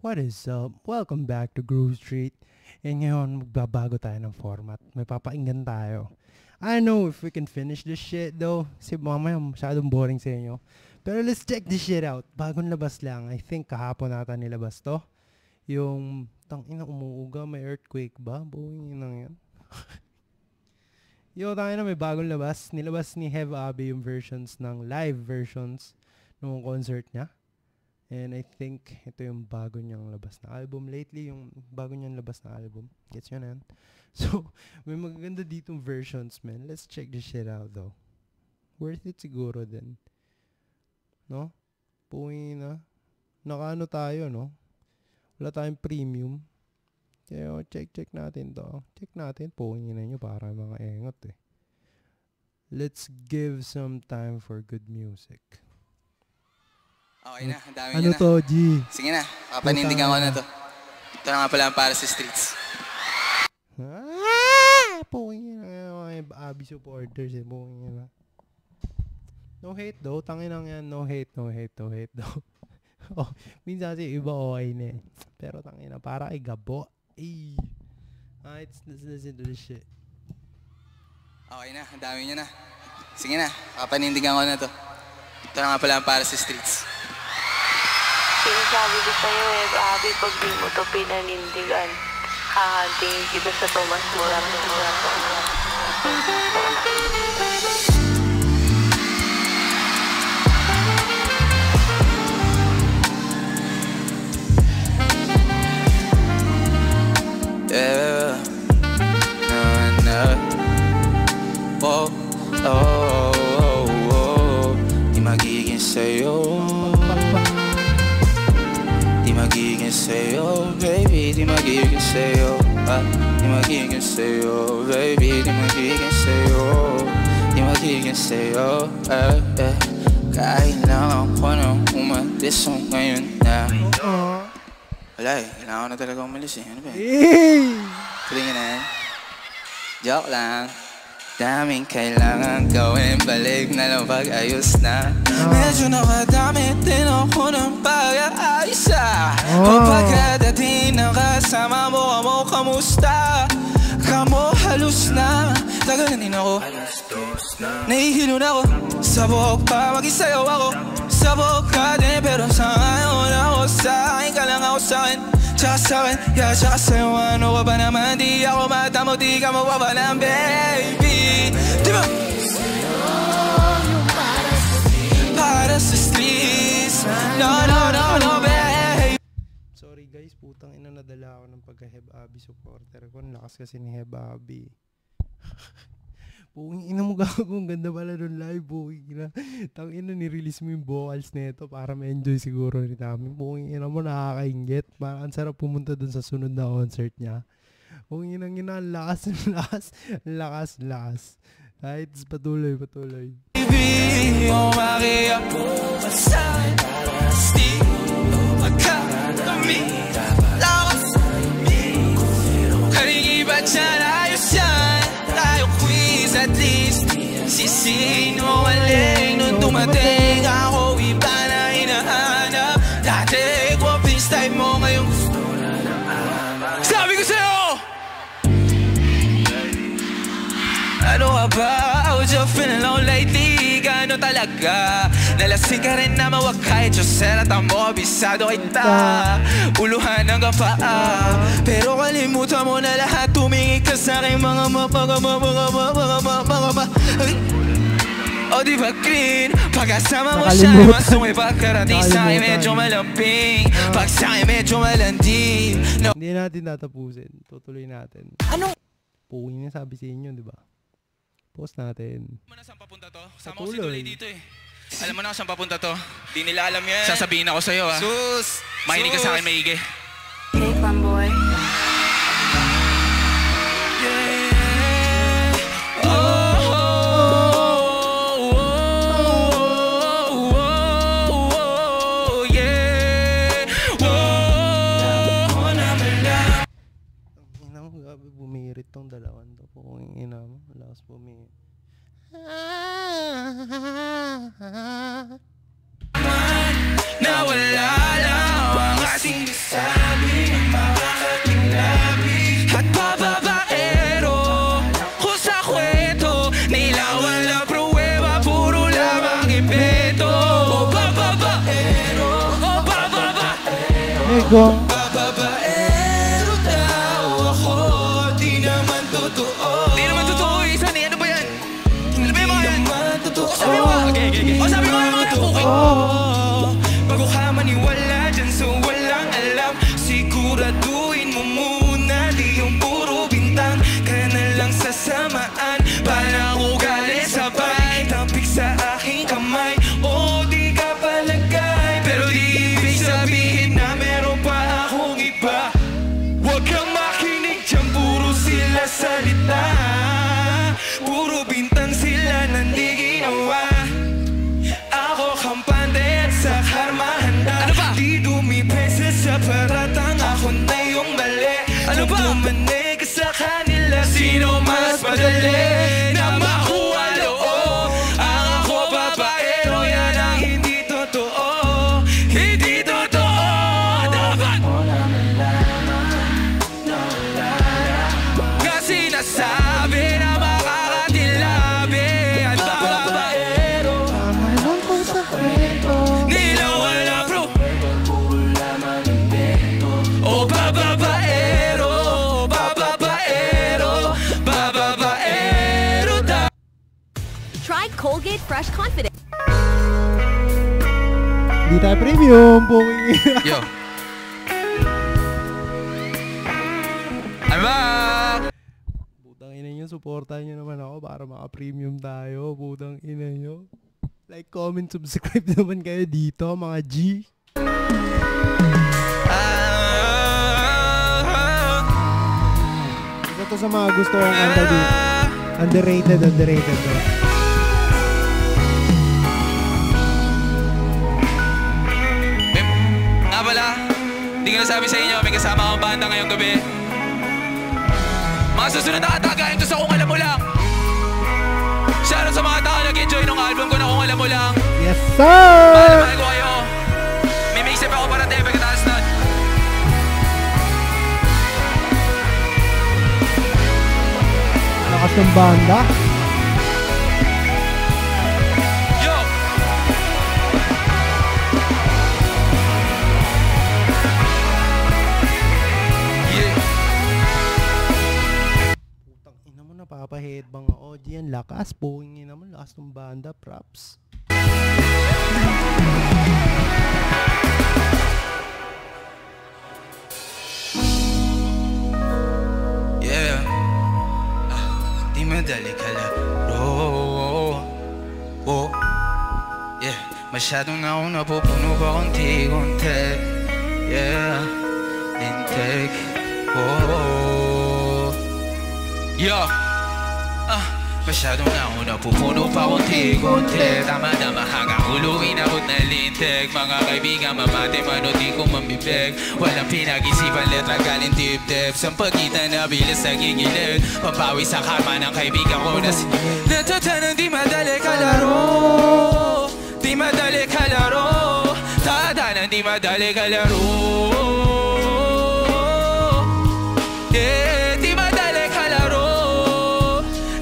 What is up? Welcome back to Groove Street. And ngayon, magbabago tayo ng format. May papakinggan tayo. I don't know if we can finish this shit though. Kasi mamaya masyadong boring sa inyo. Pero let's check this shit out. Bagong labas lang. I think kahapon nata nilabas to. Yung, tangina umuuga, may earthquake ba? Buong yun yan. Yo, tangina may bagong labas. Nilabas ni Hev Abi yung versions ng live versions nung concert niya. And I think ito yung bago niyang labas na album. Lately, yung bago niyang labas na album. Gets yun yan. So, may magaganda ditong versions, man. Let's check this shit out, though. Worth it siguro din. No? Puwi na. Nakaano tayo, no? Wala tayong premium. Kaya check natin to. Check natin. Puwi na nyo para mga engot eh. Let's give some time for good music. Okay na, ang dami ano nyo na. To, G? Sige na, papanindigan ko na to. Ito na nga pala ang para sa streets. Pungin na mga Abi supporters eh. Pungin na. No hate though. Tangin lang yan. No hate though. Oh, minsan kasi iba okay na eh. Pero tangin na. Para kay Gabo. Ay. Alright, let's listen to this shit. Okay na, ang dami nyo na. Sige na, papanindigan ko na to. Ito na nga pala ang para sa streets. Sinasabi ko sa'yo Abi, pag di mo to pinanindigan, hahantingin kita sa Tomas Morato. Yeah, no. Oh, di magiging sa'yo. Di magiging sa'yo, baby, di magiging sa'yo. Di magiging sa'yo, baby, di magiging sa'yo. Di magiging sa'yo, kailangan ko nang umalis ngayon na. Wala eh, kailangan ko na talaga umalis eh. Ano ba eh? Tulingin na yan. Joke lang. Daming kailangan gawin, balik na lang pag-ayos na. Medyo nakadami din ako ng pag-aayos kapag kadating ng kasama mo, kamusta? Kamo halos na, tagalanin ako. Nahihilo na ako, sabog pa mag-isayaw ako. Sabog ka din, pero sa ngayon ako sa akin, ka lang ako sa akin. Tsaka sa'kin, yeah, tsaka sa'yo, ano ka ba naman? Di ako matamo, di ka mawawalan, baby. Di ba? Para sa streets. No, baby. Sorry guys, putang ina, nadala ako ng pagka-Heb Abi supporter ko. Lakas kasi ni Heb Abi. Pungin ina mo gago, ang ganda pala nun live, pungin ina. Tang ina, ni-release mo yung vocals nito para ma-enjoy siguro rin namin. Pungin ina mo, nakakaingit. Ang sarap pumunta dun sa sunod na concert niya. Pungin ina, lakas. Right, patuloy. Baby, Maria, sa'kin, di magkakami. Lakas, kaligibat dyan, ayos yan. Tayo quiz at least. Sisinungaling nung dumating ako, iba na hinahanap. Dati ko freestyle mo, ngayon gusto na naman. Sabi ko sa'yo! Ano ka ba? How's you feeling low lately? Gano talaga? Nalasing ka rin naman, wag kahit Diyosera mo, bisado kita. Uluhan hanggang paa. Pero kalimutan mo na lahat, tumingin ka sa'king mga o di ba green? Pagkasama mo siya, mas may pagkarating sa'kin medyo malambing. Pag sa'kin medyo malandi. Hindi natin tatapusin. Tutuloy natin. Ano? Pungin na sabi sa inyo, di ba? Post natin. Alam mo na saan papunta to? Sama ko si Dulay dito eh. Alam mo na saan papunta to? Di nila alam yan. Sasabihin ako sa'yo ha. Sus! Mahinig ka sa akin, maigi. Hey, fanboy. Bumirit tong dalawan to po. Kung ina mo, lakas bumirit. Nawala lang ang ating isa. Ego. Babaero daw ako, di naman totoo. Di naman totoo, isa ni ano ba yan? Ano ba yung mga yan? Sabi mo, okay. O sabi mo yung mga nakukin. Bago ka maniwala dyan so walang alam, siguraduhin mo muna di yung puro bintang ka na lang sasamaan. Parang ugali sabay, tampik sa aking kamay. O di ka palagay, pero di ibig sabihin na meron pa akong iba. Huwag kang makinig dyan, puro sila salita, puro bintang sila nang di ginawa. Ako kampante at sa karma handa, di dumipesa sa paratang ako na yung mali. Ano ba? Tumanig ka sa kanila, sino mas madali na makuha loob? Ang ako babaero, yan ang hindi totoo. Hindi totoo. Dapat kasi nasabi na makakatilabi at babaero. Alam ko sa kwento. Nilawala bro. O bababaero, bababaero, bababaero da. Try Colgate Fresh Confidence. Di tayo premium. Puking. Yo. I'm back. Putang ina nyo, supportan nyo naman ako para maka-premium tayo. Putang ina nyo. Like, comment, subscribe naman kayo dito, mga G. Isa to sa mga gusto kong kanta dito. Underrated to. Nga pala, hindi ko nasabi sa inyo, may kasama akong banda ngayong gabi. Mga susunod na katagayan to sa Kung Alam Mo Lang. Shoutout sa mga tao nag-enjoy ng album ko na Kung Alam Mo Lang. Yes, sir! Mahal ko kayo. May mixtape ako para tayo pagkataas nun. Lakas ng banda. Yo! Yeah. Putang ina mo, napapa-headbang ako. Diyan, lakas. Puking ina mo, lakas ng banda. Props. Yeah. Di madali kalaro. Oh. Yeah. Masyado na akong napupuno pa konti-konti. Yeah. Lintik. Oh. Yo. Masyado na ako napupuno pa konti-konti. Tama-tama hanggang ulo inabot na lintik. Mga kaibigan mamate mano di ko mamibig. Walang pinag-isipan letra galing dip-dip. Sa pagitan na bilis nagigilid. Pampawi sa karma ng kaibigan ko na natatanang di madali kalaro. Di madali kalaro. Tatanang di madali kalaro. Yeah, di madali kalaro.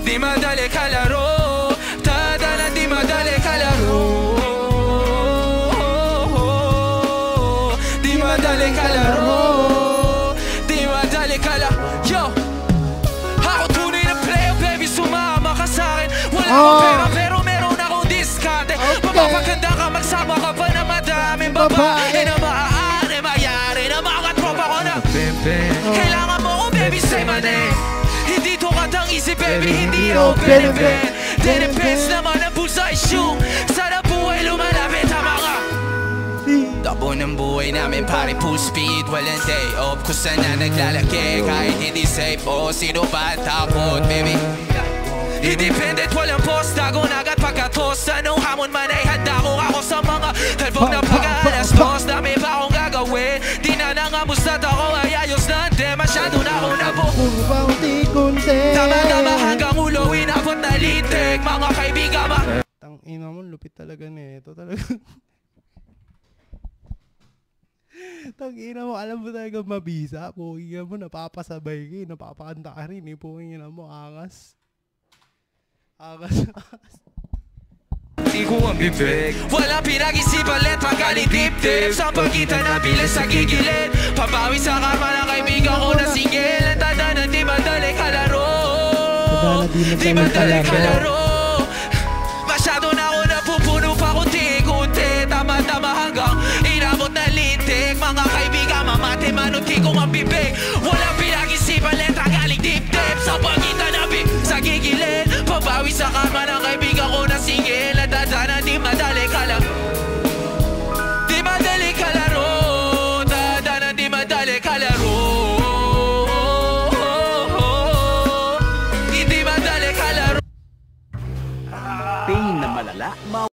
Di madali kalaro. Tatanang di madali kalaro. Di madali kalaro. Di madali kalaro. Yo! Ako tunay na player, baby, sumama ka sa'kin. Wala akong pera pero meron akong diskarte. Mapapaganda ka, magsama ka pa na madaming babae na maaari mayari na mga tropa ko na kailangan mo ko, baby, say my name. Hindi to katang isip, baby, hindi open event. Depends naman ang pusa issue. Sana buhay lumalapit ang mga tabo ng buhay namin, pare full speed. Walang day off, kung saan na naglalaki. Kahit hindi safe, o sino ba takot, baby? Independent, walang post, dagon agad pagkatos. Anong hamon man ay handa ko ako sa mga talbog na pag-aalas dos. Dami pa akong gagawin, di na nangamustat ako ay ayos na. Hindi masyado na ako Puro pa unti-kunti. tama-tama hanggang ulo inabot na litik. Mga kaibigan Tang ina mo, lupit talaga nito. Talaga. Tang ina mo, alam mo talaga mabisa. Puking mo, napapasabay ka. Napapakanta ka rin. Puking mo, angas. Angas. Di tiko ang bibig. Walang pinag-isipan, letra galing dip-dip. Sa pagitan na bilis sa gigilid. Pabawi sa karma ng kaibigan ko na single. Ang tanda na di madali kalaro. Di madali kalaro. Masyado na ako napupuno pa kunti-kunti. Tama-tama hanggang inabot na lintik. Mga kaibigan, mamate manuti kong ang bibig. Walang pinag-isipan, letra galing dip-dip. Sa pagitan na sa gigilid. Pabawi sa karma ng kaibigan ko na single. At dadana di madali kalaro. Di madali kalaro. Dadana di madali kalaro. Hindi madali kalaro. Pain na malala.